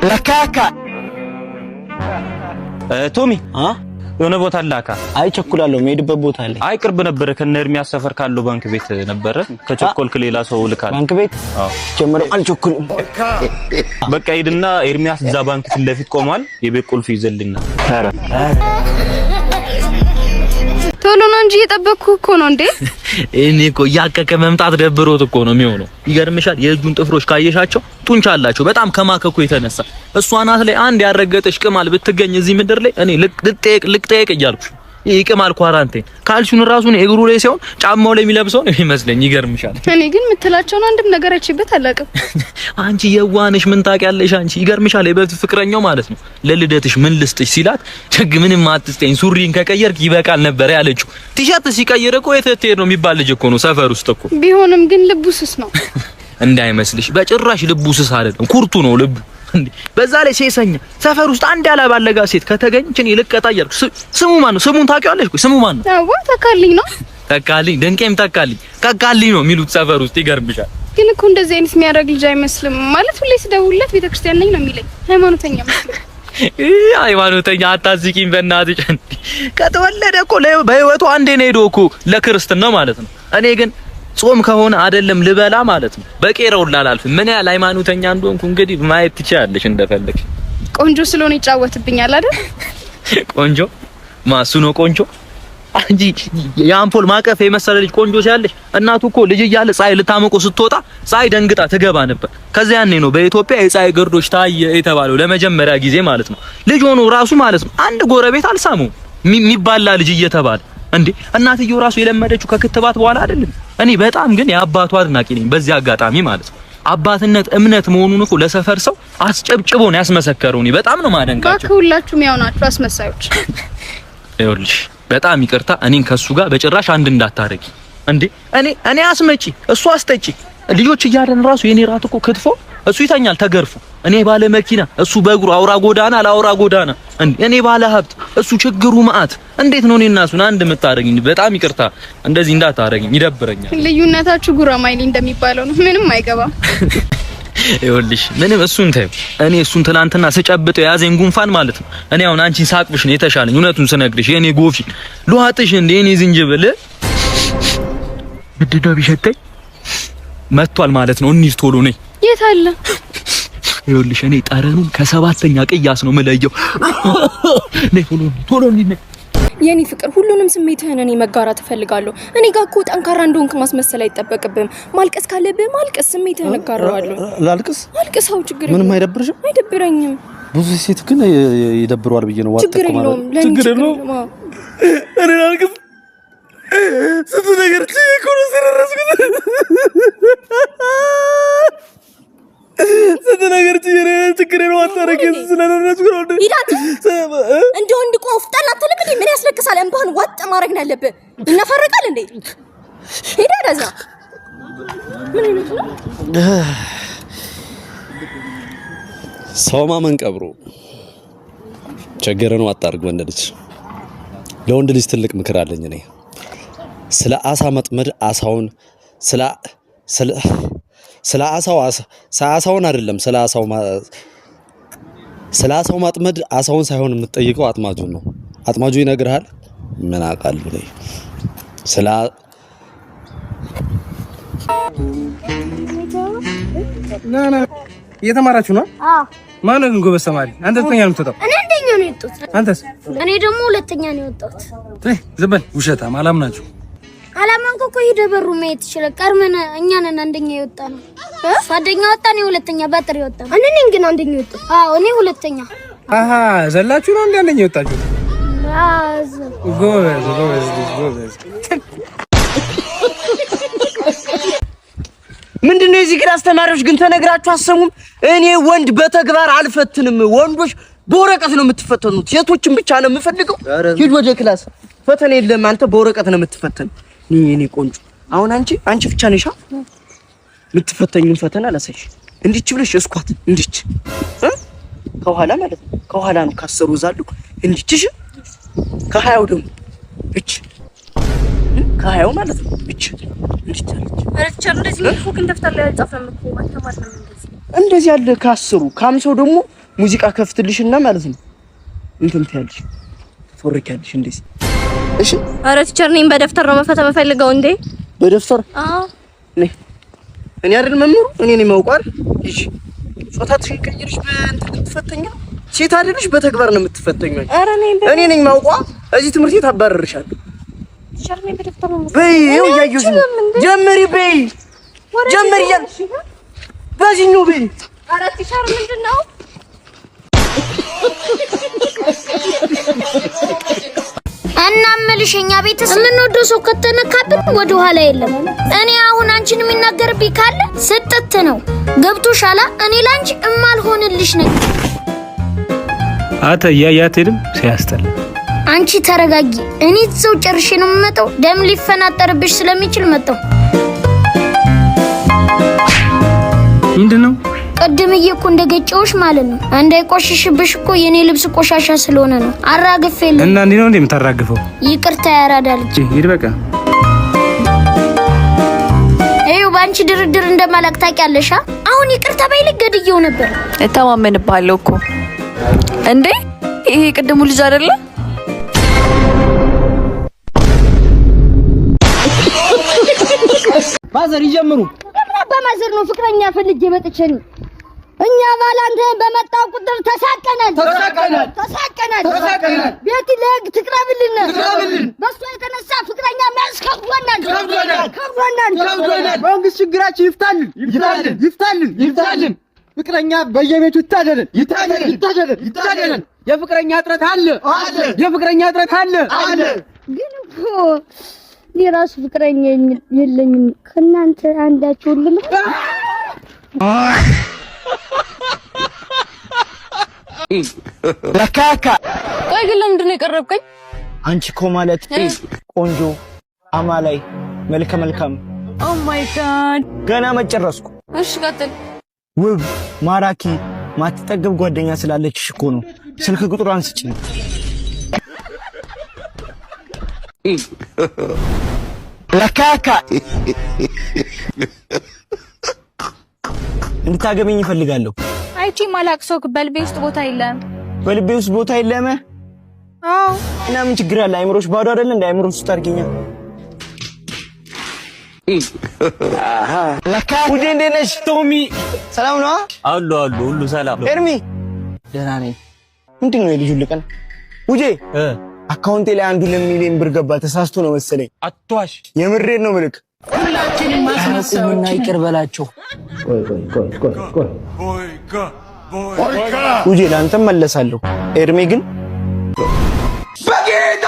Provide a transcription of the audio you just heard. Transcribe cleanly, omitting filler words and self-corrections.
ለካካ ቶሚ የሆነ ቦታ አላካ። አይ ቸኩላለሁ፣ የምሄድበት ቦታ አለ። አይ ቅርብ ነበር፣ ከነ ኤርሚያስ ሰፈር ካለው ባንክ ቤት ነበር። ከቸኮልክ ሌላ ሰው ልካል። ባንክ ቤት? አዎ ጀመረ። አልቸኩልም። በቃ ሄድና ኤርሚያስ እዛ ባንክ ፊት ለፊት ቆሟል። የቤት ቁልፍ ይዘልና ቶሎ ነው እንጂ እየጠበቅኩ እኮ ነው እንዴ። እኔ እኮ ያከከ መምጣት ደብሮት እኮ ነው የሚሆነው። ይገርምሻል፣ የእጁን ጥፍሮች ካየሻቸው ጡንቻ አላቸው በጣም ከማከኩ የተነሳ። እሷ ናት ላይ አንድ ያረገጠሽ ቅማል ብትገኝ እዚህ ምድር ላይ እኔ ልቅጠቅ እያልኩሽ ይሄ ቅማል ኳራንቲን ካልሽውን ራሱን እግሩ ላይ ሲሆን ጫማው ላይ የሚለብሰው ነው የሚመስለኝ። ይገርምሻል። እኔ ግን የምትላቸውን አንድም ነገር አይችበት አላውቅም። አንቺ የዋንሽ ምን ታውቂያለሽ አንቺ። ይገርምሻል፣ የበፊት ፍቅረኛው ማለት ነው ለልደትሽ ምን ልስጥሽ ሲላት ችግ ምንም አትስጠኝ ሱሪን ከቀየርክ ይበቃል ነበር ያለችው። ቲሸርት ሲቀየር እኮ የተተሄድ ነው የሚባል ልጅ እኮ ነው ሰፈር ውስጥ እኮ። ቢሆንም ግን ልቡ ስስ ነው እንዳይመስልሽ። በጭራሽ ልቡ ስስ አይደለም፣ ኩርቱ ነው ልቡ። እንዴ በዛ ላይ ሴሰኛ ሰፈር ውስጥ አንድ ያላባለጋ ሴት ከተገኘች እኔ ልቀጣ እያልኩ። ስሙ ማን ነው? ስሙን ታውቂዋለሽ? ቆይ ስሙ ማን ነው? አዎ ተካልኝ ነው። ተካልኝ ደንቄም ተካልኝ ነው የሚሉት ሰፈር ውስጥ። ይገርምሻል። ግን እኮ እንደዚህ አይነት የሚያደርግ ልጅ አይመስልም። ማለት ሁሌ ስደውልለት ቤተክርስቲያን ነኝ ነው የሚለኝ። ሃይማኖተኛ መስሎኝ። ሃይማኖተኛ አታዝቂኝ በእናትሽ። ከተወለደ እኮ በህይወቱ አንዴ ነው ሄዶ እኮ ለክርስትና ማለት ነው። እኔ ግን ጾም ከሆነ አይደለም ልበላ ማለት ነው በቄራው ላላልፍ ምን ያህል ሃይማኖተኛ እንደሆንኩ እንግዲህ ማየት ትችያለሽ እንደፈለግሽ። ቆንጆ ስለሆነ ይጫወትብኛል አይደል? ቆንጆ ማሱ ነው ቆንጆ። አንጂ የአምፖል ማቀፍ የመሰለ ልጅ ቆንጆ ሲያለሽ እናቱ እኮ ልጅ እያለ ፀሐይ ልታመቆ ስትወጣ ፀሐይ ደንግጣ ትገባ ነበር። ከዛ ያኔ ነው በኢትዮጵያ የፀሐይ ግርዶሽ ታየ የተባለው ለመጀመሪያ ጊዜ ማለት ነው። ልጅ ሆኖ ራሱ ማለት ነው አንድ ጎረቤት አልሳመው የሚባላ ልጅ እየተባለ እንዴ። እናትየው ራሱ የለመደችው ከክትባት በኋላ አይደለም። እኔ በጣም ግን የአባቷ አድናቂ ነኝ በዚህ አጋጣሚ ማለት ነው። አባትነት እምነት መሆኑን እኮ ለሰፈር ሰው አስጨብጭቦ ነው ያስመሰከረው። እኔ በጣም ነው ማደንቃቸው። ሁላችሁም ያው ናችሁ አስመሳዮች። ይኸውልሽ በጣም ይቅርታ እኔን ከሱ ጋር በጭራሽ አንድ እንዳታረጊ እንዴ። እኔ አስመጪ እሱ አስጠጪ ልጆች እያለን ራሱ የኔ ራት እኮ ክትፎ እሱ ይተኛል ተገርፎ፣ እኔ ባለ መኪና እሱ በእግሩ አውራ ጎዳና ለአውራ ጎዳና እንዴ። እኔ ባለ ሀብት እሱ ችግሩ ማአት። እንዴት ነው እኔና እሱን አንድ የምታረጊኝ? በጣም ይቅርታ እንደዚህ እንዳታረጊኝ ይደብረኛል። ልዩነታችሁ ጉራማይሌ እንደሚባለው ነው። ምንም አይገባም። ይኸውልሽ ምንም እሱን ተይው። እኔ እሱን ትናንትና ስጨብጠው ያዘኝ ጉንፋን ማለት ነው። እኔ አሁን አንቺን ሳቅፍሽ ነው የተሻለኝ። እውነቱን ስነግርሽ የኔ ጎፊ ልዋጥሽ እንደ እኔ ዝንጅብል ብድዳ ቢሸተኝ መጥቷል ማለት ነው። እንሂድ ቶሎ ነኝ። የት አለ? ይኸውልሽ እኔ ጠረኑን ከሰባተኛ ቅያስ ነው የምለየው። ነይ ቶሎ ነኝ። የኔ ፍቅር ሁሉንም ስሜትህን እኔ መጋራት እፈልጋለሁ። እኔ ጋር እኮ ጠንካራ እንደሆንክ ማስመሰል አይጠበቅብህም። ማልቀስ ካለብህ ማልቀስ፣ ስሜትህን እጋራዋለሁ። ላልቅስ? አልቅሰው፣ ችግር ምንም አይደብርሽም? አይደብረኝም። ብዙ ሴት ግን ይደብረዋል ብዬ ነው። ችግር የለውም። ችግር የለውም። እኔ ላልቅስ? ስንት ነገር ችግሩ ስለረስኩት ስንት ነገር ችግር ነው አታረከኝ ስለረስኩ ነው። ይዳት እንደ ወንድ ቆፍጠን አትልም እንዴ? ምን ያስለቅሳል? እንባህን ዋጥ ማድረግ ነው ያለብህ። እናፈርቃል እንዴ? ሄዳ ደዛ ምን ይሉት ነው? ሰው ማመን ቀብሮ ቸገረ ነው አታርግ። ወንድ ልጅ ለወንድ ልጅ ትልቅ ምክር አለኝ እኔ። ስለ አሳ መጥመድ አሳውን ስለ አሳውን አይደለም ስለ አሳው ማጥመድ አሳውን ሳይሆን የምትጠይቀው አጥማጁን ነው። አጥማጁ ይነግርሃል። ምን አውቃለሁ እኔ ስለ ናና እየተማራችሁ ነው? አዎ። ማን ነው ጎበዝ ተማሪ? አንተ ሁለተኛ ነው የምትወጣው? እኔ አንደኛ ነው የወጣሁት። አንተስ? እኔ ደግሞ ሁለተኛ ነው የወጣሁት። ዝም በል ውሸታም። አላምናችሁ። አላማንኩ እኮ ሂደህ በሩ ማየት ይችላል። ቀርመን እኛ ነን አንደኛ የወጣነው። አንደኛ ወጣ ነው ሁለተኛ በጥሪ ወጣ። እኔ ግን አንደኛ ወጣሁ። አዎ እኔ ሁለተኛ። አሃ ዘላችሁ ነው አንደኛ የወጣችሁ? ጎበዝ። ምንድነው የዚህ ክላስ ተማሪዎች ግን ተነግራችሁ አሰሙም? እኔ ወንድ በተግባር አልፈትንም። ወንዶች በወረቀት ነው የምትፈተኑት። ሴቶችን ብቻ ነው የምፈልገው። ሂድ ወደ ክላስ። ፈተና የለም። አንተ በወረቀት ነው የምትፈተን። እኔ ቆንጆ አሁን አንቺ ብቻ ነሽ የምትፈተኙን ፈተና ላሳይሽ። እንዲች ብለሽ እስኳት እንዲች ከኋላ ማለት ነው። ከኋላ ነው ካሰሩ ዛሉ እንዲች ከ20 ደግሞ እች ከሀያው ማለት ነው ብቻ ቲቸር እንደዚህ ፎክን ደፍተር ላይ አልጻፈም እኮ ማስተማር ነው እንደዚህ ያለ ከ10 ከ50 ደግሞ ሙዚቃ ከፍትልሽና ማለት ነው እንትን ትያለሽ ትወርቂያለሽ እንደዚህ እሺ ኧረ ቲቸር ነኝ በደፍተር ነው መፈተን የምፈልገው እንዴ በደፍተር እኔ አይደል መምህሩ እኔ ነኝ ማውቃር እሺ ጾታሽን ቀይርሽ በእንትን ትፈተኛ ሴት አይደልሽ በተግባር ነው የምትፈተኘው እኔ ነኝ ማውቋ እዚህ ትምህርት ቤት አባረርሻለሁ ቲቸር ነኝ በደፍተር ነው በይ ይኸው እያየሁሽ ነው ጀመሪ በይ ጀመሪ እያልሽ በዚህኛው በይ ኧረ ቲቸር ምንድነው እና መልሽኛ ቤትስ የምንወደው ሰው ከተነካብን ወደ ኋላ የለም። እኔ አሁን አንቺን የሚናገርብኝ ካለ ስጥት ነው ገብቶሻላ። እኔ ላንቺ እማልሆንልሽ ነኝ። አተ ያያቴንም ሲያስጠላ አንቺ ተረጋጊ። እኔ እዛው ጨርሼ ነው የምመጣው። ደም ሊፈናጠርብሽ ስለሚችል መጣው። ምንድነው ቀድምዬ እኮ እንደገጨውሽ ማለት ነው። እንዳይቆሽሽብሽ እኮ የኔ ልብስ ቆሻሻ ስለሆነ ነው። አራግፌልኝ እና እንዴ ነው እንደምታራግፈው? ይቅርታ ያራዳልጂ ይሄድ በቃ ይኸው ባንቺ ድርድር እንደማላቅ ታውቂያለሽ። አሁን ይቅርታ ባይል ገድየው ነበር። እተማመንብሃለሁ እኮ እንዴ ይሄ ቅድሙ ልጅ አይደለ? ማዘር ይጀምሩ። በማዘር ነው ፍቅረኛ ፈልጌ መጥቼኝ እኛ ባላንተ በመጣ ቁጥር ተሳቀናል። ቤት ለግ ትቅረብልን በሷ የተነሳ ፍቅረኛ ማስከብወናል። መንግስት ችግራችን ይፍታልን። ፍቅረኛ በየቤቱ ይታደልን። የፍቅረኛ እጥረት አለ። ግን እኮ የራሱ ፍቅረኛ የለኝም። ከናንተ አንዳችሁ ልምጣ ለካካ ቆይ ግን ለምንድን ነው የቀረብከኝ? አንቺ እኮ ማለት ቆንጆ አማላይ መልከ መልካም ኦ ማይ ጋድ ገና መጨረስኩ። እሺ ቀጥል። ውብ ማራኪ ማትጠገብ ጓደኛ ስላለችሽ እኮ ነው። ስልክ ቁጥሯን ስጪኝ። ለካካ እንድታገቢኝ እፈልጋለሁ። አይቺ ማላክሶ በልቤ ውስጥ ቦታ የለም። በልቤ ውስጥ ቦታ የለም? አዎ። እና ምን ችግር አለ? አይምሮሽ ባዶ አይደል? እንደ አይምሮሽ ውስጥ አድርጊኛ። ለካ ውዴ እንዴት ነሽ? ቶሚ ሰላም ነው? አሉ ሁሉ ሰላም። ኤርሚ ደህና ነኝ። ምንድን ነው የልጁ ልቀን? ውዴ አካውንቴ ላይ 1 ሚሊዮን ብር ገባ። ተሳስቶ ነው መሰለኝ። አትዋሽ። የምሬን ነው ምልክ። ሁላችንም ማስመሰልና ይቅር በላቸው። ውዴ ላንተም መለሳለሁ። ኤርሚ ግን በጌታ